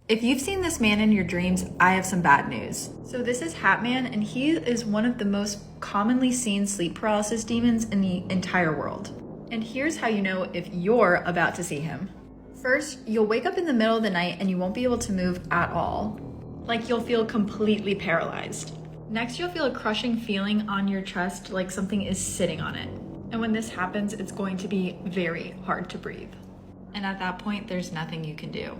If you've seen this man in your dreams, I have some bad news. So this is Hatman, and he is one of the most commonly seen sleep paralysis demons in the entire world. And here's how you know if you're about to see him. First, you'll wake up in the middle of the night and you won't be able to move at all. Like you'll feel completely paralyzed. Next, you'll feel a crushing feeling on your chest like something is sitting on it. And when this happens, it's going to be very hard to breathe. And at that point, there's nothing you can do.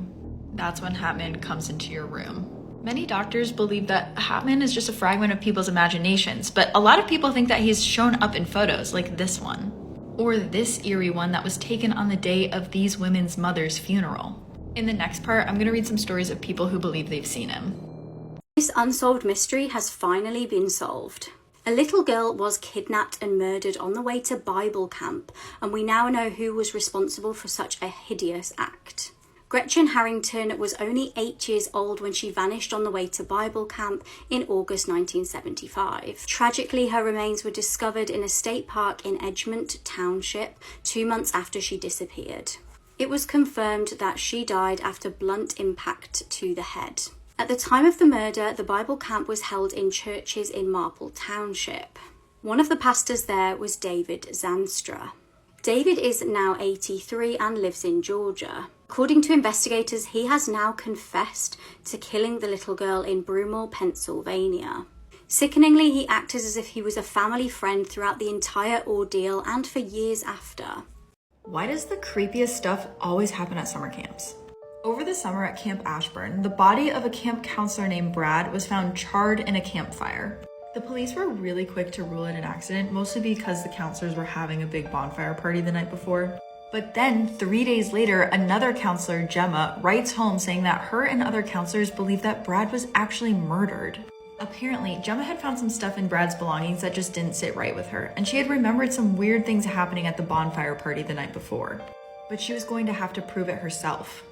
That's when Hatman comes into your room. Many doctors believe that Hatman is just a fragment of people's imaginations, but a lot of people think that he's shown up in photos like this one, or this eerie one that was taken on the day of these women's mother's funeral. In the next part, I'm gonna read some stories of people who believe they've seen him. This unsolved mystery has finally been solved. A little girl was kidnapped and murdered on the way to Bible camp, and we now know who was responsible for such a hideous act. Gretchen Harrington was only 8 years old when she vanished on the way to Bible camp in August 1975. Tragically, her remains were discovered in a state park in Edgemont Township 2 months after she disappeared. It was confirmed that she died after blunt impact to the head. At the time of the murder, the Bible camp was held in churches in Marple Township. One of the pastors there was David Zanstra. David is now 83 and lives in Georgia. According to investigators, he has now confessed to killing the little girl in Broomall, Pennsylvania. Sickeningly, he acted as if he was a family friend throughout the entire ordeal and for years after. Why does the creepiest stuff always happen at summer camps? Over the summer at Camp Ashburn, the body of a camp counselor named Brad was found charred in a campfire. The police were really quick to rule it an accident, mostly because the counselors were having a big bonfire party the night before. But then, 3 days later, another counselor, Gemma, writes home saying that her and other counselors believe that Brad was actually murdered. Apparently, Gemma had found some stuff in Brad's belongings that just didn't sit right with her, and she had remembered some weird things happening at the bonfire party the night before. But she was going to have to prove it herself.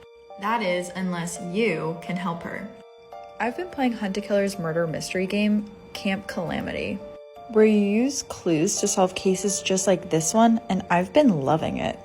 That is, unless you can help her. I've been playing Hunt a Killer's murder mystery game, Camp Calamity, where you use clues to solve cases just like this one, and I've been loving it.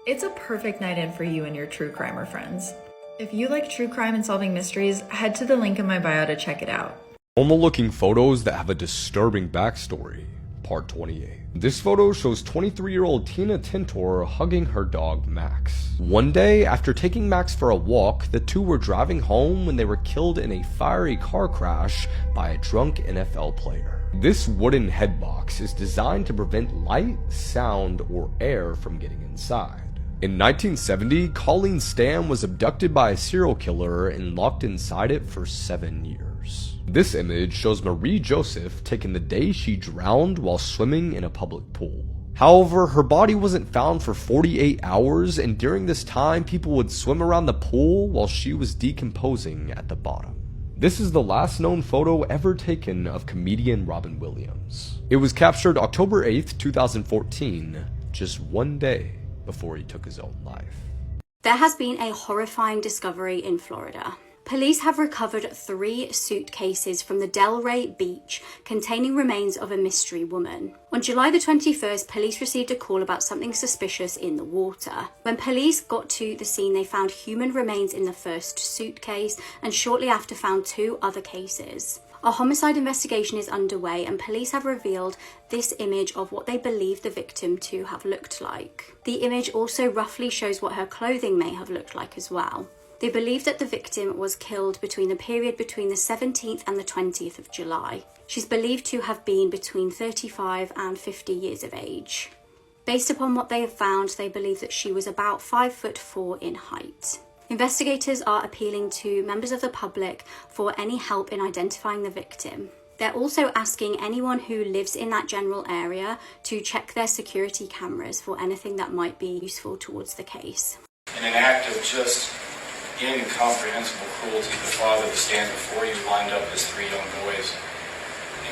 It's a perfect night in for you and your true crimer friends. If you like true crime and solving mysteries, head to the link in my bio to check it out. Normal-looking photos that have a disturbing backstory, part 28. This photo shows 23-year-old Tina Tintor hugging her dog Max. One day, after taking Max for a walk, the two were driving home when they were killed in a fiery car crash by a drunk NFL player. This wooden headbox is designed to prevent light, sound, or air from getting inside. In 1970, Colleen Stam was abducted by a serial killer and locked inside it for 7 years. This image shows Marie Joseph taken the day she drowned while swimming in a public pool. However, her body wasn't found for 48 hours, and during this time, people would swim around the pool while she was decomposing at the bottom. This is the last known photo ever taken of comedian Robin Williams. It was captured October 8th, 2014, just one day before he took his own life. There has been a horrifying discovery in Florida. Police have recovered 3 suitcases from the Delray Beach containing remains of a mystery woman. On July the 21st, police received a call about something suspicious in the water. When police got to the scene, they found human remains in the first suitcase and shortly after found 2 other cases. A homicide investigation is underway and police have revealed this image of what they believe the victim to have looked like. The image also roughly shows what her clothing may have looked like as well. They believe that the victim was killed between the period between the 17th and the 20th of July. She's believed to have been between 35 and 50 years of age. Based upon what they have found, they believe that she was about 5'4" in height. Investigators are appealing to members of the public for any help in identifying the victim. They're also asking anyone who lives in that general area to check their security cameras for anything that might be useful towards the case. In an act of just incomprehensible cruelty, the father that stands before you lined up his 3 young boys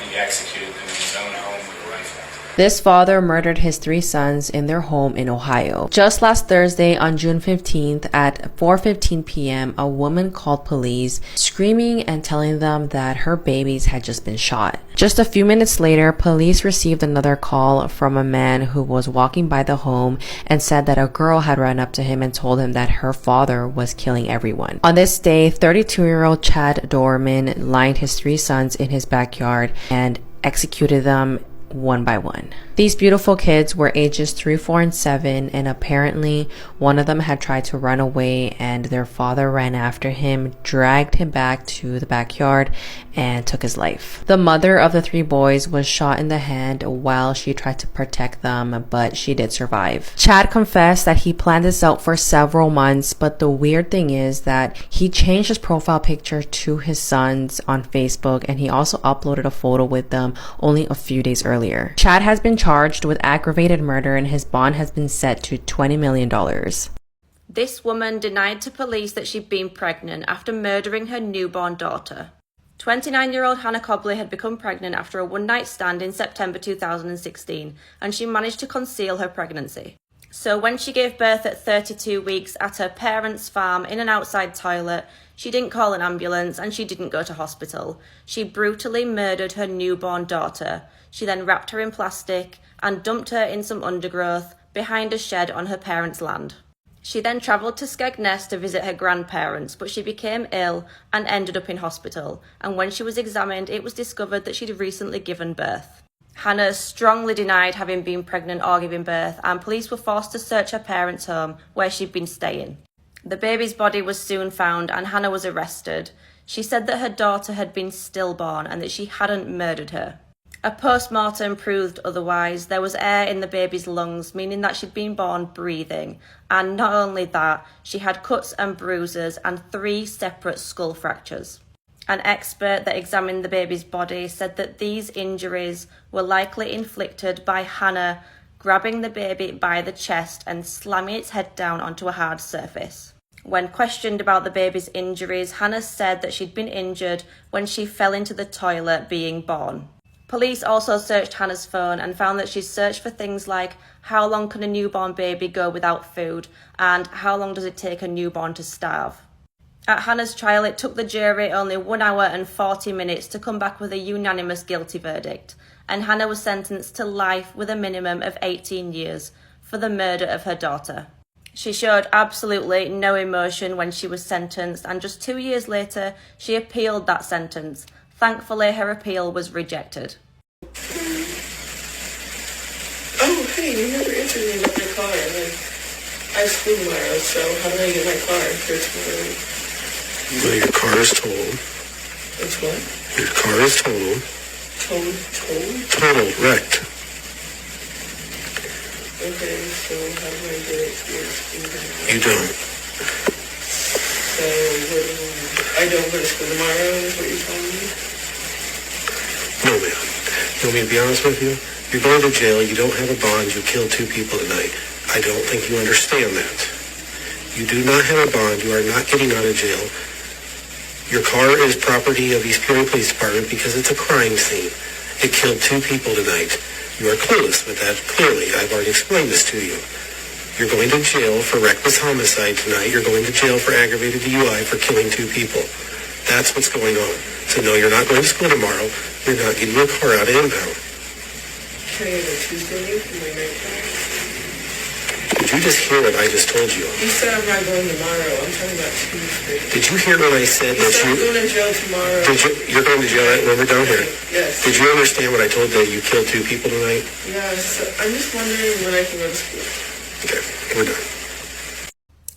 He executed them in his own home with a rifle. This father murdered his 3 sons in their home in Ohio. Just last Thursday, on June 15th at 4:15 p.m., a woman called police, screaming and telling them that her babies had just been shot. Just a few minutes later, police received another call from a man who was walking by the home and said that a girl had run up to him and told him that her father was killing everyone. On this day, 32-year-old Chad Dorman lined his 3 sons in his backyard and executed them one by one. These beautiful kids were ages 3, 4, and 7, and apparently one of them had tried to run away, and their father ran after him, dragged him back to the backyard, and took his life. The mother of the 3 boys was shot in the hand while she tried to protect them, but she did survive. Chad confessed that he planned this out for several months, but the weird thing is that he changed his profile picture to his sons on Facebook, and he also uploaded a photo with them only a few days earlier. Chad has been charged with aggravated murder, and his bond has been set to $20 million. This woman denied to police that she'd been pregnant after murdering her newborn daughter. 29-year-old Hannah Cobley had become pregnant after a one-night stand in September 2016, and she managed to conceal her pregnancy. So when she gave birth at 32 weeks at her parents' farm in an outside toilet, she didn't call an ambulance and she didn't go to hospital. She brutally murdered her newborn daughter. She then wrapped her in plastic and dumped her in some undergrowth behind a shed on her parents' land. She then travelled to Skegness to visit her grandparents, but she became ill and ended up in hospital, and when she was examined, it was discovered that she'd recently given birth. Hannah strongly denied having been pregnant or giving birth, and police were forced to search her parents' home where she'd been staying. The baby's body was soon found and Hannah was arrested. She said that her daughter had been stillborn and that she hadn't murdered her. A post-mortem proved otherwise. There was air in the baby's lungs, meaning that she'd been born breathing. And not only that, she had cuts and bruises and 3 separate skull fractures. An expert that examined the baby's body said that these injuries were likely inflicted by Hannah grabbing the baby by the chest and slamming its head down onto a hard surface. When questioned about the baby's injuries, Hannah said that she'd been injured when she fell into the toilet being born. Police also searched Hannah's phone and found that she searched for things like how long can a newborn baby go without food and how long does it take a newborn to starve. At Hannah's trial, it took the jury only 1 hour and 40 minutes to come back with a unanimous guilty verdict, and Hannah was sentenced to life with a minimum of 18 years for the murder of her daughter. She showed absolutely no emotion when she was sentenced, and just 2 years later, she appealed that sentence. Thankfully, her appeal was rejected. Oh, hey, you never answered me about my car. I have school tomorrow, so how do I get my car for tomorrow? Well, your car is totaled. It's what? Your car is totaled. Totaled? Totaled, wrecked. Okay, so how do I get it to your school tomorrow? You don't. So, I don't go to school tomorrow, is what you're telling me? No, ma'am. You want me to be honest with you? You're going to jail, you don't have a bond, you killed 2 people tonight. I don't think you understand that. You do not have a bond, you are not getting out of jail. Your car is property of East Peoria Police Department because it's a crime scene. It killed 2 people tonight. You are clueless with that, clearly. I've already explained this to you. You're going to jail for reckless homicide tonight. You're going to jail for aggravated DUI for killing 2 people. That's what's going on. So no, you're not going to school tomorrow. You're not getting your car out of impound. Can I get a Tuesday for my night car? Did you just hear what I just told you? You said I'm not going tomorrow. I'm talking about Tuesday. Did you hear what I said? You said I'm going to jail tomorrow. You're going to jail when we're down here? Yes. Did you understand what I told you? You killed 2 people tonight? Yes. I'm just wondering when I can go to school. Okay, we're done.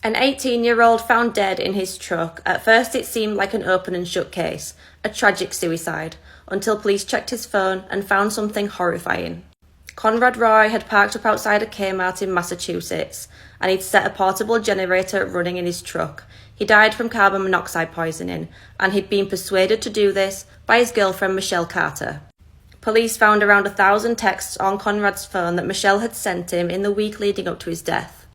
An 18-year-old found dead in his truck. At first it seemed like an open and shut case, a tragic suicide, until police checked his phone and found something horrifying. Conrad Roy had parked up outside a Kmart in Massachusetts, and he'd set a portable generator running in his truck. He died from carbon monoxide poisoning, and he'd been persuaded to do this by his girlfriend Michelle Carter. Police found around 1,000 texts on Conrad's phone that Michelle had sent him in the week leading up to his death.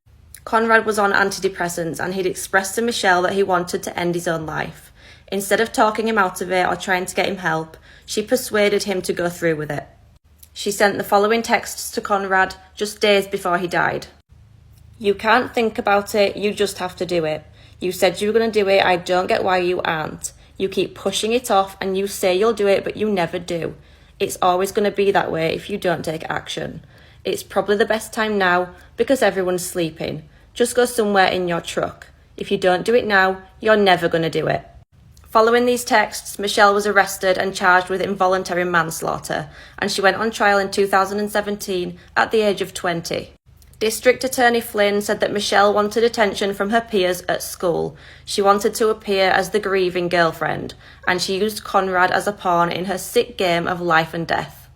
Conrad was on antidepressants, and he'd expressed to Michelle that he wanted to end his own life. Instead of talking him out of it or trying to get him help, She persuaded him to go through with it. She sent the following texts to Conrad just days before he died. "You can't think about it, you just have to do it. You said you were going to do it, I don't get why you aren't. You keep pushing it off and you say you'll do it, but you never do. It's always going to be that way if you don't take action. It's probably the best time now because everyone's sleeping. Just go somewhere in your truck. If you don't do it now, you're never going to do it." Following these texts, Michelle was arrested and charged with involuntary manslaughter, and she went on trial in 2017 at the age of 20. District Attorney Flynn said that Michelle wanted attention from her peers at school. She wanted to appear as the grieving girlfriend, and she used Conrad as a pawn in her sick game of life and death.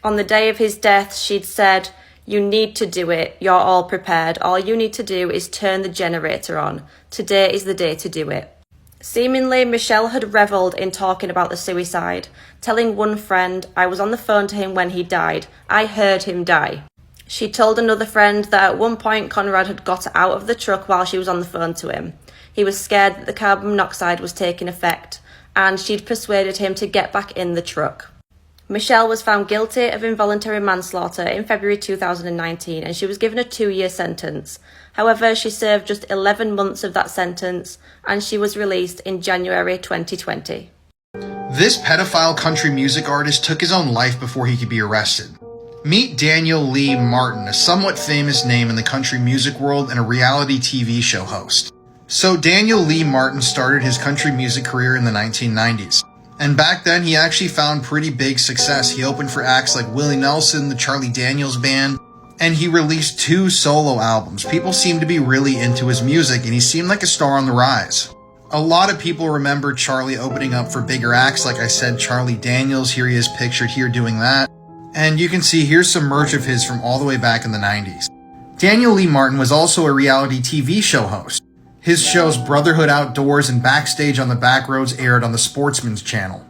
On the day of his death, she'd said, "You need to do it. You're all prepared. All you need to do is turn the generator on. Today is the day to do it." Seemingly, Michelle had revelled in talking about the suicide, telling one friend, "I was on the phone to him when he died. I heard him die." She told another friend that at one point Conrad had got out of the truck while she was on the phone to him. He was scared that the carbon monoxide was taking effect, and she'd persuaded him to get back in the truck. Michelle was found guilty of involuntary manslaughter in February 2019, and she was given a 2-year sentence. However, she served just 11 months of that sentence, and she was released in January 2020. This pedophile country music artist took his own life before he could be arrested. Meet Daniel Lee Martin, a somewhat famous name in the country music world and a reality TV show host. So Daniel Lee Martin started his country music career in the 1990s. And back then, he actually found pretty big success. He opened for acts like Willie Nelson, the Charlie Daniels Band, and he released 2 solo albums. People seemed to be really into his music, and he seemed like a star on the rise. A lot of people remember Charlie opening up for bigger acts, like I said, Charlie Daniels. Here he is pictured here doing that. And you can see here's some merch of his from all the way back in the 90s. Daniel Lee Martin was also a reality TV show host. His shows Brotherhood Outdoors and Backstage on the Backroads aired on the Sportsman's Channel.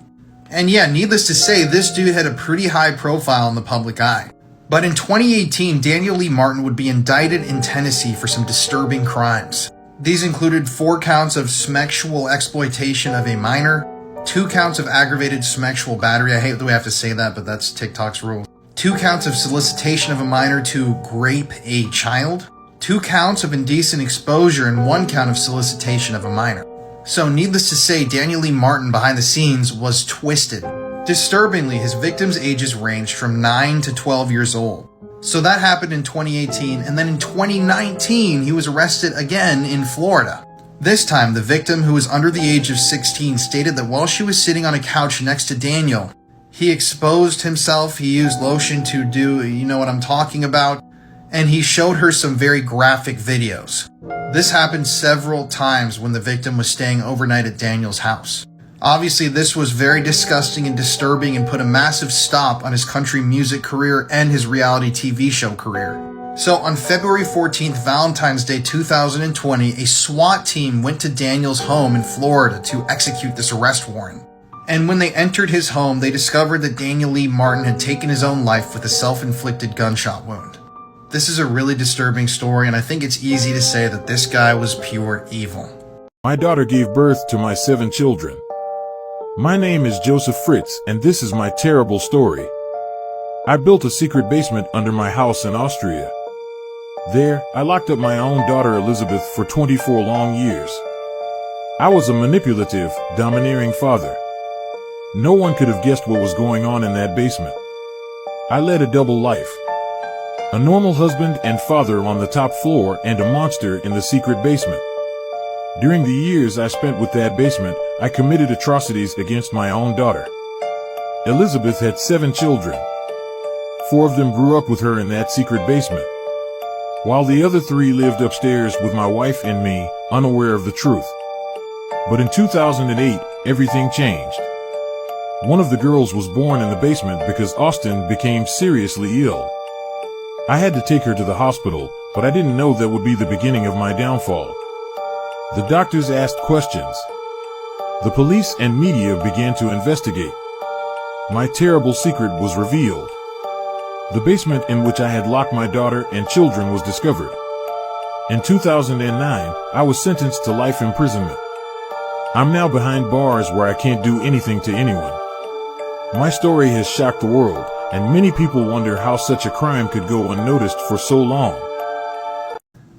And yeah, needless to say, this dude had a pretty high profile in the public eye. But in 2018, Daniel Lee Martin would be indicted in Tennessee for some disturbing crimes. These included 4 counts of sexual exploitation of a minor, 2 counts of aggravated sexual battery. I hate the way I have to say that, but that's TikTok's rule. 2 counts of solicitation of a minor to grape a child, 2 counts of indecent exposure, and 1 count of solicitation of a minor. So needless to say, Daniel Lee Martin behind the scenes was twisted. Disturbingly, his victims' ages ranged from 9 to 12 years old. So that happened in 2018, and then in 2019, he was arrested again in Florida. This time, the victim, who was under the age of 16, stated that while she was sitting on a couch next to Daniel, he exposed himself, he used lotion to do, you know what I'm talking about, and he showed her some very graphic videos. This happened several times when the victim was staying overnight at Daniel's house. Obviously, this was very disgusting and disturbing and put a massive stop on his country music career and his reality TV show career. So on February 14th, Valentine's Day 2020, a SWAT team went to Daniel's home in Florida to execute this arrest warrant. And when they entered his home, they discovered that Daniel Lee Martin had taken his own life with a self-inflicted gunshot wound. This is a really disturbing story, and I think it's easy to say that this guy was pure evil. My daughter gave birth to my 7 children. My name is Joseph Fritz, and this is my terrible story. I built a secret basement under my house in Austria. There, I locked up my own daughter Elizabeth for 24 long years. I was a manipulative, domineering father. No one could have guessed what was going on in that basement. I led a double life. A normal husband and father on the top floor and a monster in the secret basement. During the years I spent with that basement, I committed atrocities against my own daughter. Elizabeth had 7 children. 4 of them grew up with her in that secret basement, while the other 3 lived upstairs with my wife and me, unaware of the truth. But in 2008, everything changed. One of the girls was born in the basement because Austin became seriously ill. I had to take her to the hospital, but I didn't know that would be the beginning of my downfall. The doctors asked questions. The police and media began to investigate. My terrible secret was revealed. The basement in which I had locked my daughter and children was discovered. In 2009, I was sentenced to life imprisonment. I'm now behind bars where I can't do anything to anyone. My story has shocked the world, and many people wonder how such a crime could go unnoticed for so long.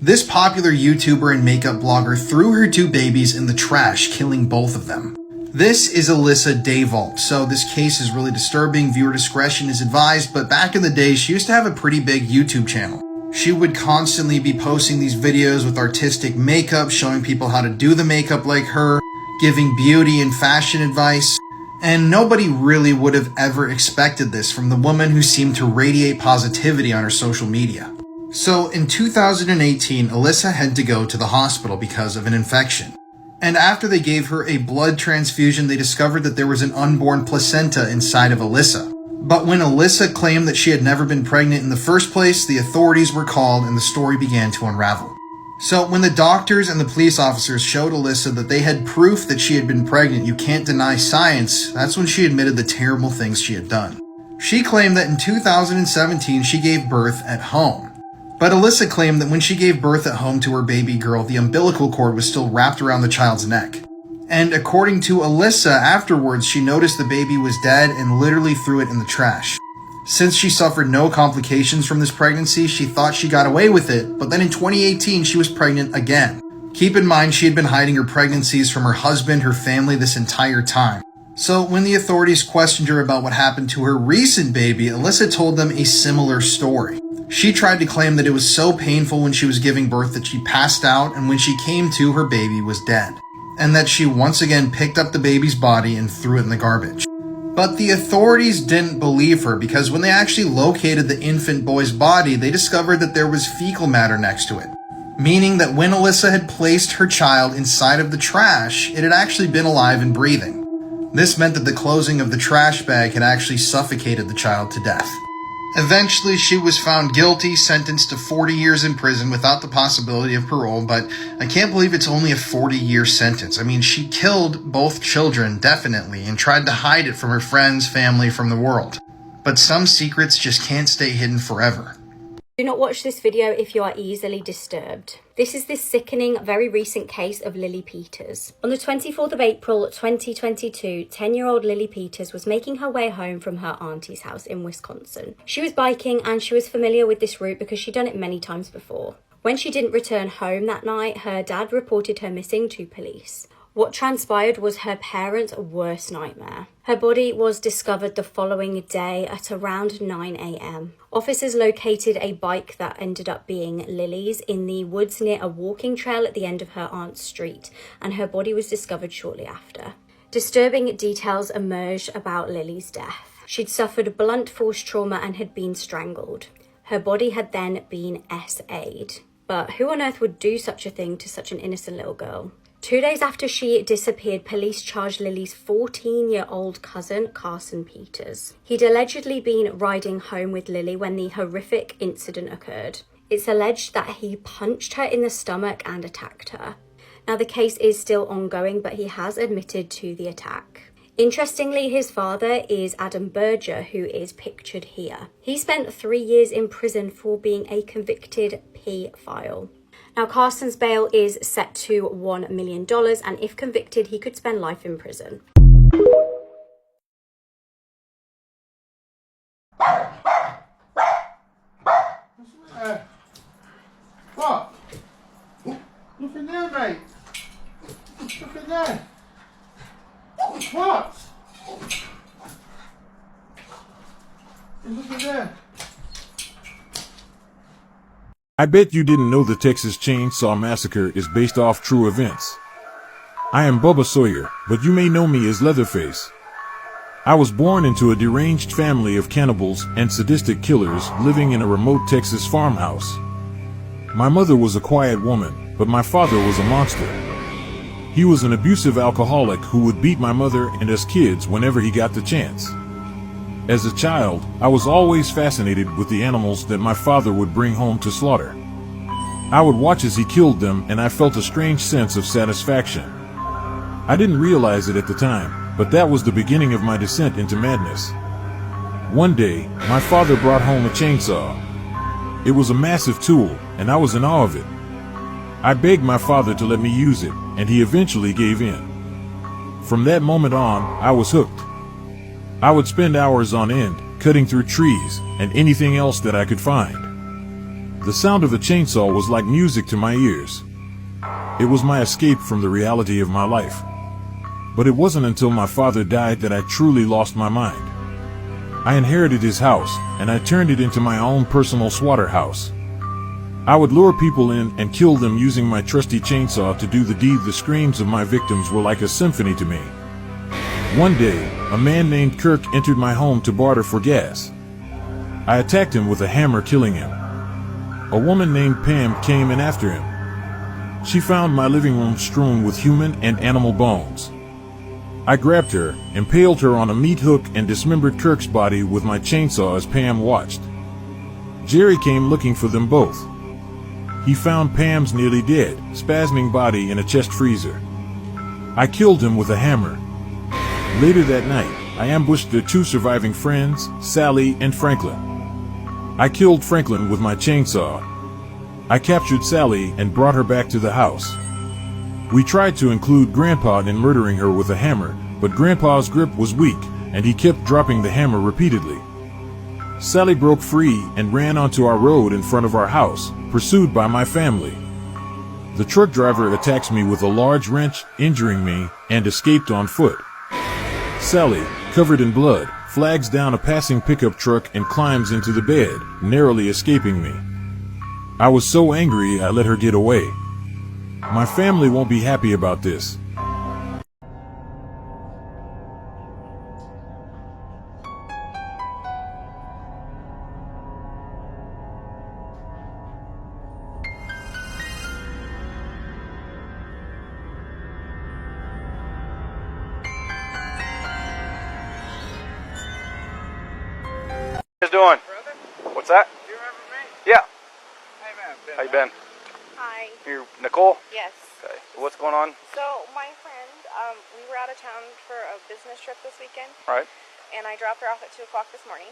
This popular YouTuber and makeup blogger threw her 2 babies in the trash, killing both of them. This is Alyssa Dayvault, so this case is really disturbing. Viewer discretion is advised, but back in the day, she used to have a pretty big YouTube channel. She would constantly be posting these videos with artistic makeup, showing people how to do the makeup like her, giving beauty and fashion advice. And nobody really would have ever expected this from the woman who seemed to radiate positivity on her social media. So in 2018, Alyssa had to go to the hospital because of an infection. And after they gave her a blood transfusion, they discovered that there was an unborn placenta inside of Alyssa. But when Alyssa claimed that she had never been pregnant in the first place, the authorities were called and the story began to unravel. So when the doctors and the police officers showed Alyssa that they had proof that she had been pregnant, you can't deny science, that's when she admitted the terrible things she had done. She claimed that in 2017 she gave birth at home. But Alyssa claimed that when she gave birth at home to her baby girl, the umbilical cord was still wrapped around the child's neck. And according to Alyssa, afterwards she noticed the baby was dead and literally threw it in the trash. Since she suffered no complications from this pregnancy, she thought she got away with it, but then in 2018 she was pregnant again. Keep in mind she had been hiding her pregnancies from her husband, her family this entire time. So when the authorities questioned her about what happened to her recent baby, Alyssa told them a similar story. She tried to claim that it was so painful when she was giving birth that she passed out, and when she came to, her baby was dead. And that she once again picked up the baby's body and threw it in the garbage. But the authorities didn't believe her because when they actually located the infant boy's body, they discovered that there was fecal matter next to it. Meaning that when Alyssa had placed her child inside of the trash, it had actually been alive and breathing. This meant that the closing of the trash bag had actually suffocated the child to death. Eventually, she was found guilty, sentenced to 40 years in prison without the possibility of parole, but I can't believe it's only a 40-year sentence. I mean, she killed both children, definitely, and tried to hide it from her friends, family, from the world. But some secrets just can't stay hidden forever. Do not watch this video if you are easily disturbed. This is this sickening, very recent case of Lily Peters. On the 24th of April 2022, 10-year-old Lily Peters was making her way home from her auntie's house in Wisconsin. She was biking and she was familiar with this route because she'd done it many times before. When she didn't return home that night, her dad reported her missing to police. What transpired was her parents' worst nightmare. Her body was discovered the following day at around 9 a.m. Officers located a bike that ended up being Lily's in the woods near a walking trail at the end of her aunt's street, and her body was discovered shortly after. Disturbing details emerged about Lily's death. She'd suffered blunt force trauma and had been strangled. Her body had then been SA'd. But who on earth would do such a thing to such an innocent little girl? 2 days after she disappeared, police charged Lily's 14-year-old cousin, Carson Peters. He'd allegedly been riding home with Lily when the horrific incident occurred. It's alleged that he punched her in the stomach and attacked her. Now, the case is still ongoing, but he has admitted to the attack. Interestingly, his father is Adam Berger, who is pictured here. He spent 3 years in prison for being a convicted pedophile. Now, Carson's bail is set to $1 million, and if convicted, he could spend life in prison. What? Look in there, mate. Look in there. What? Look in there. I bet you didn't know the Texas Chainsaw Massacre is based off true events. I am Bubba Sawyer, but you may know me as Leatherface. I was born into a deranged family of cannibals and sadistic killers living in a remote Texas farmhouse. My mother was a quiet woman, but my father was a monster. He was an abusive alcoholic who would beat my mother and us kids whenever he got the chance. As a child, I was always fascinated with the animals that my father would bring home to slaughter. I would watch as he killed them, and I felt a strange sense of satisfaction. I didn't realize it at the time, but that was the beginning of my descent into madness. One day, my father brought home a chainsaw. It was a massive tool, and I was in awe of it. I begged my father to let me use it, and he eventually gave in. From that moment on, I was hooked. I would spend hours on end, cutting through trees and anything else that I could find. The sound of the chainsaw was like music to my ears. It was my escape from the reality of my life. But it wasn't until my father died that I truly lost my mind. I inherited his house, and I turned it into my own personal slaughterhouse. I would lure people in and kill them using my trusty chainsaw to do the deed. The screams of my victims were like a symphony to me. One day, a man named Kirk entered my home to barter for gas. I attacked him with a hammer, killing him. A woman named Pam came in after him. She found my living room strewn with human and animal bones. I grabbed her, impaled her on a meat hook, and dismembered Kirk's body with my chainsaw as Pam watched. Jerry came looking for them both. He found Pam's nearly dead, spasming body in a chest freezer. I killed him with a hammer. Later that night, I ambushed their two surviving friends, Sally and Franklin. I killed Franklin with my chainsaw. I captured Sally and brought her back to the house. We tried to include Grandpa in murdering her with a hammer, but Grandpa's grip was weak, and he kept dropping the hammer repeatedly. Sally broke free and ran onto our road in front of our house, pursued by my family. The truck driver attacks me with a large wrench, injuring me, and escaped on foot. Sally, covered in blood, flags down a passing pickup truck and climbs into the bed, narrowly escaping me. I was so angry I let her get away. My family won't be happy about this. What you doing? What's that? Do you remember me? Yeah. Hey man. How you been? Hi. You Nicole? Yes. Okay. What's going on? So my friend, we were out of town for a business trip this weekend. Right. And I dropped her off at 2 o'clock this morning.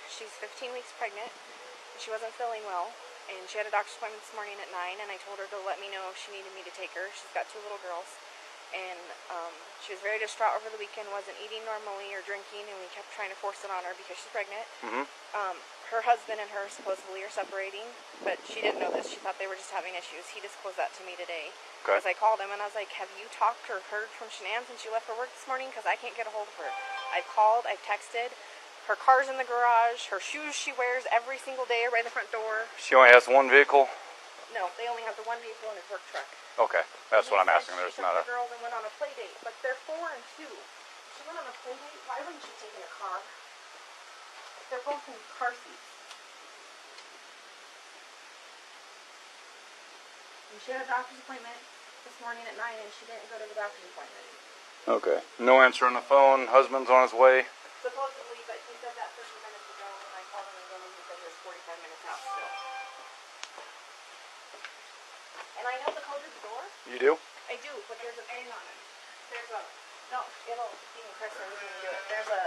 She's 15 weeks pregnant. She wasn't feeling well. And she had a doctor's appointment this morning at 9. And I told her to let me know if she needed me to take her. She's got 2 little girls. And she was very distraught over the weekend, wasn't eating normally or drinking, and we kept trying to force it on her because she's pregnant. Her husband and her supposedly are separating, but she didn't know this. She thought they were just having issues. He disclosed that to me today. Okay. Because I called him and I was like, have you talked or heard from Shanann since she left for work this morning? Because I can't get a hold of her. I've called, I've texted. Her car's in the garage. Her shoes she wears every single day are right in the front door. She only has one vehicle? No, they only have the one vehicle in his work truck. Okay. That's what I'm asking. There's not a... The girls and went on a play date, but they're 4 and 2. She went on a play date. Why wouldn't she take in a car? They're both in car seats. And she had a doctor's appointment this morning at 9, and she didn't go to the doctor's appointment. Okay. No answer on the phone. Husband's on his way. Supposedly, but he said that 30 minutes ago when I called him again, and he said he was 45 minutes out still. And I know the code to the door. You do? I do, but there's a thing on it. There's a... No, it'll... You can press it, we can do it. There's a...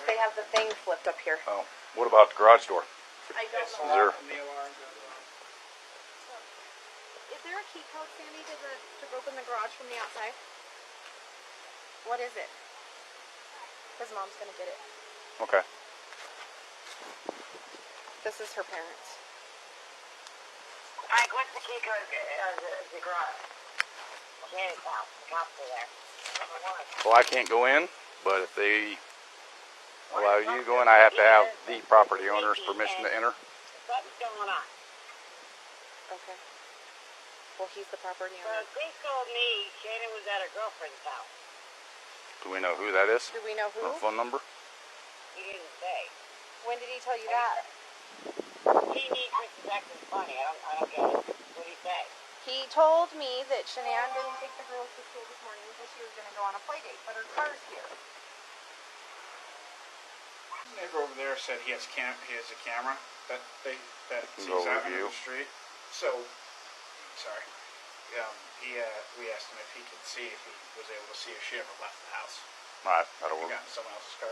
They have the thing flipped up here. Oh. What about the garage door? I don't Is know. there... Is there a key code, Sandy, to open the garage from the outside? What is it? His mom's gonna get it. Okay. This is her parents. Mike, what's the key code of the garage? Sandy's house. The cops are there. Well, I can't go in, but if they allow you to go in, I have to have the property owner's permission to enter. Something's going on. Okay. Well, he's the property So owner. they told me Shannon was at her girlfriend's house. Do we know who that is? Do we know who? Or phone number? He didn't say. When did he tell you that? He needs Mrs. Jackson's money. I don't get it. What did he say? He told me that Shanann didn't take the girls to school this morning because she was going to go on a play date, but her car's here. The neighbor over there said he has a camera that sees Go out review. on the street. So, sorry. We asked him if he could see if he was able to see if she ever left the house. Right. That'll Got work. in someone else's car.